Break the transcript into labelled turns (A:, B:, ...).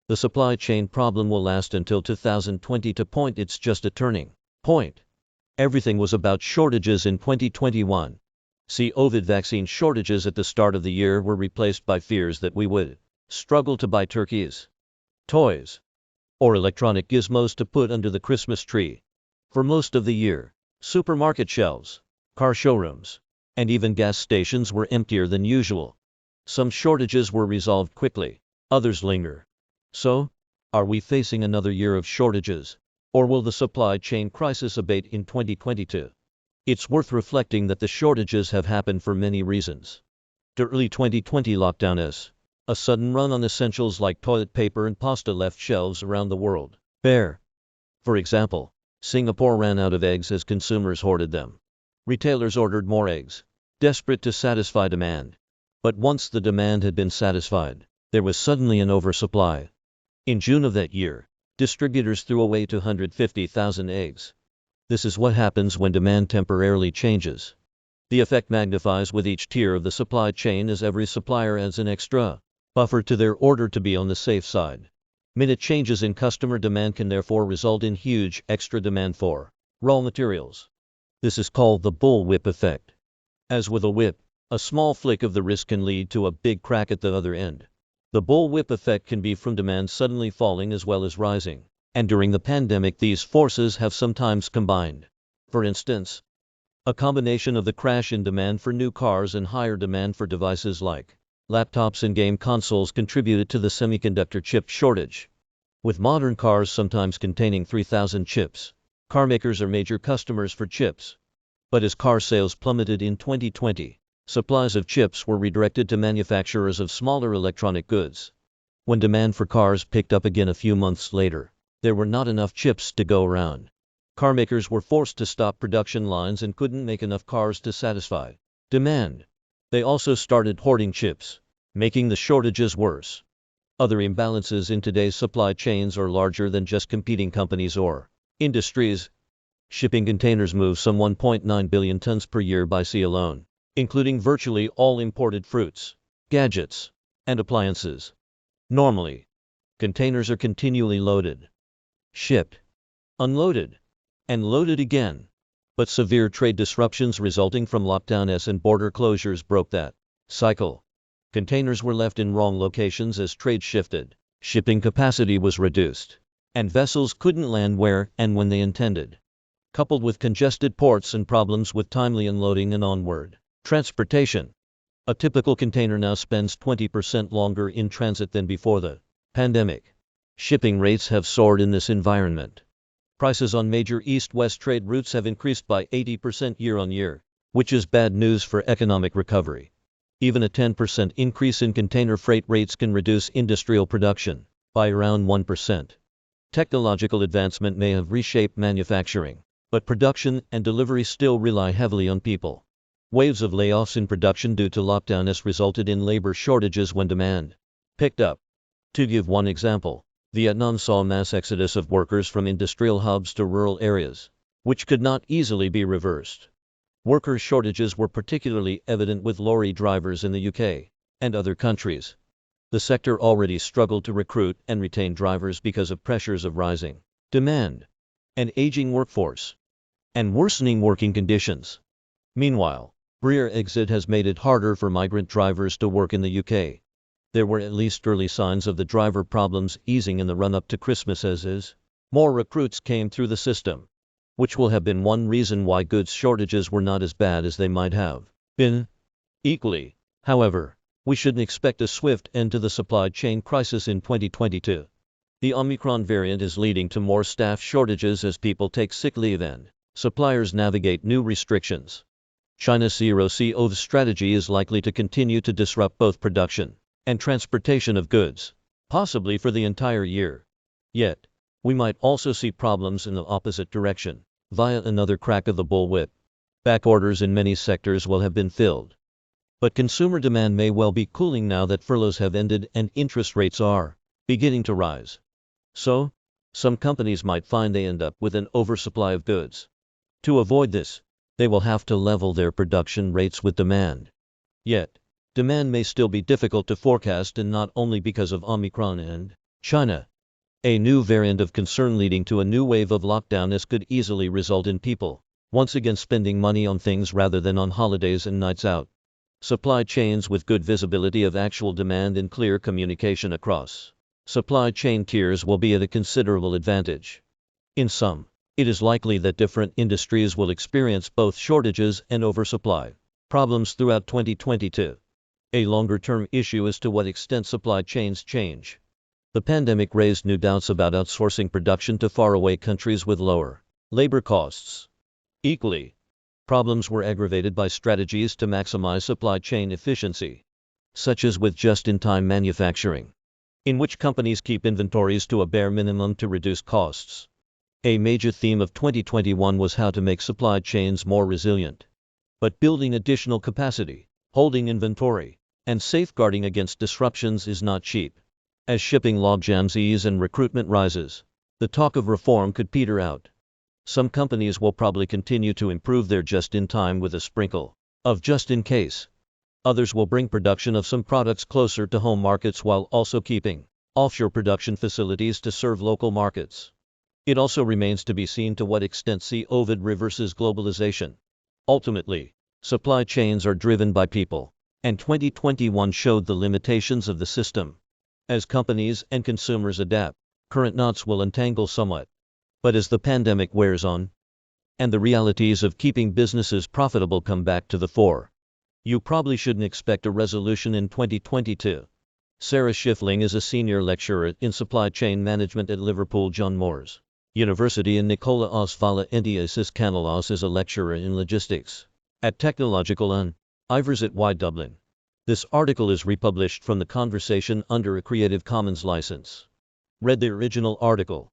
A: The supply chain problem will last until 2020 to point it's just a turning point. Everything was about shortages in 2021. See, COVID vaccine shortages at the start of the year were replaced by fears that we would struggle to buy turkeys, toys, or electronic gizmos to put under the Christmas tree. For most of the year, supermarket shelves, car showrooms, and even gas stations were emptier than usual. Some shortages were resolved quickly, others linger. So, are we facing another year of shortages, or will the supply chain crisis abate in 2022? It's worth reflecting that the shortages have happened for many reasons. The early 2020 lockdown, a sudden run on essentials like toilet paper and pasta left shelves around the world bare. For example, Singapore ran out of eggs as consumers hoarded them. Retailers ordered more eggs, desperate to satisfy demand. But once the demand had been satisfied, there was suddenly an oversupply. In June of that year, distributors threw away 250,000 eggs. This is what happens when demand temporarily changes. The effect magnifies with each tier of the supply chain as every supplier adds an extra buffer to their order to be on the safe side. Minute changes in customer demand can therefore result in huge extra demand for raw materials. This is called the bullwhip effect. As with a whip, a small flick of the wrist can lead to a big crack at the other end. The bullwhip effect can be from demand suddenly falling as well as rising, and during the pandemic these forces have sometimes combined. For instance, a combination of the crash in demand for new cars and higher demand for devices like laptops and game consoles contributed to the semiconductor chip shortage. With modern cars sometimes containing 3,000 chips, carmakers are major customers for chips. But as car sales plummeted in 2020, supplies of chips were redirected to manufacturers of smaller electronic goods. When demand for cars picked up again a few months later, there were not enough chips to go around. Carmakers were forced to stop production lines and couldn't make enough cars to satisfy demand. They also started hoarding chips, making the shortages worse. Other imbalances in today's supply chains are larger than just competing companies or industries. Shipping containers move some 1.9 billion tons per year by sea alone, including virtually all imported fruits, gadgets, and appliances. Normally, containers are continually loaded, shipped, unloaded, and loaded again. But severe trade disruptions resulting from lockdowns and border closures broke that cycle. Containers were left in wrong locations as trade shifted, shipping capacity was reduced, and vessels couldn't land where and when they intended. Coupled with congested ports and problems with timely unloading and onward transportation, a typical container now spends 20% longer in transit than before the pandemic. Shipping rates have soared in this environment. Prices on major east-west trade routes have increased by 80% year-on-year, which is bad news for economic recovery. Even a 10% increase in container freight rates can reduce industrial production by around 1%. Technological advancement may have reshaped manufacturing, but production and delivery still rely heavily on people. Waves of layoffs in production due to lockdowns resulted in labor shortages when demand picked up. To give one example, Vietnam saw a mass exodus of workers from industrial hubs to rural areas, which could not easily be reversed. Worker shortages were particularly evident with lorry drivers in the UK and other countries. The sector already struggled to recruit and retain drivers because of pressures of rising demand, an aging workforce, and worsening working conditions. Meanwhile, career exit has made it harder for migrant drivers to work in the UK. There were at least early signs of the driver problems easing in the run-up to Christmas as more recruits came through the system, which will have been one reason why goods shortages were not as bad as they might have been. Equally, however, we shouldn't expect a swift end to the supply chain crisis in 2022. The Omicron variant is leading to more staff shortages as people take sick leave and suppliers navigate new restrictions. China's zero-COVID strategy is likely to continue to disrupt both production and transportation of goods, possibly for the entire year. Yet, we might also see problems in the opposite direction, via another crack of the bullwhip. Back orders in many sectors will have been filled. But consumer demand may well be cooling now that furloughs have ended and interest rates are beginning to rise. So, some companies might find they end up with an oversupply of goods. To avoid this, they will have to level their production rates with demand. Yet, demand may still be difficult to forecast, and not only because of Omicron and China. A new variant of concern leading to a new wave of lockdown as could easily result in people once again spending money on things rather than on holidays and nights out. Supply chains with good visibility of actual demand and clear communication across supply chain tiers will be at a considerable advantage. In sum, it is likely that different industries will experience both shortages and oversupply problems throughout 2022. A longer-term issue is to what extent supply chains change. The pandemic raised new doubts about outsourcing production to faraway countries with lower labor costs. Equally, problems were aggravated by strategies to maximize supply chain efficiency, such as with just-in-time manufacturing, in which companies keep inventories to a bare minimum to reduce costs. A major theme of 2021 was how to make supply chains more resilient. But building additional capacity, holding inventory, and safeguarding against disruptions is not cheap. As shipping logjams ease and recruitment rises, the talk of reform could peter out. Some companies will probably continue to improve their just-in-time with a sprinkle of just-in-case. Others will bring production of some products closer to home markets while also keeping offshore production facilities to serve local markets. It also remains to be seen to what extent COVID reverses globalization. Ultimately, supply chains are driven by people, and 2021 showed the limitations of the system. As companies and consumers adapt, current knots will untangle somewhat. But as the pandemic wears on, and the realities of keeping businesses profitable come back to the fore, you probably shouldn't expect a resolution in 2022. Sarah Schiffling is a senior lecturer in supply chain management at Liverpool John Moores University, and Nicola Osvala Entiasis Canalas is a lecturer in logistics at Technological and Ivers at Y Dublin. This article is republished from the conversation under a Creative Commons license. Read the original article.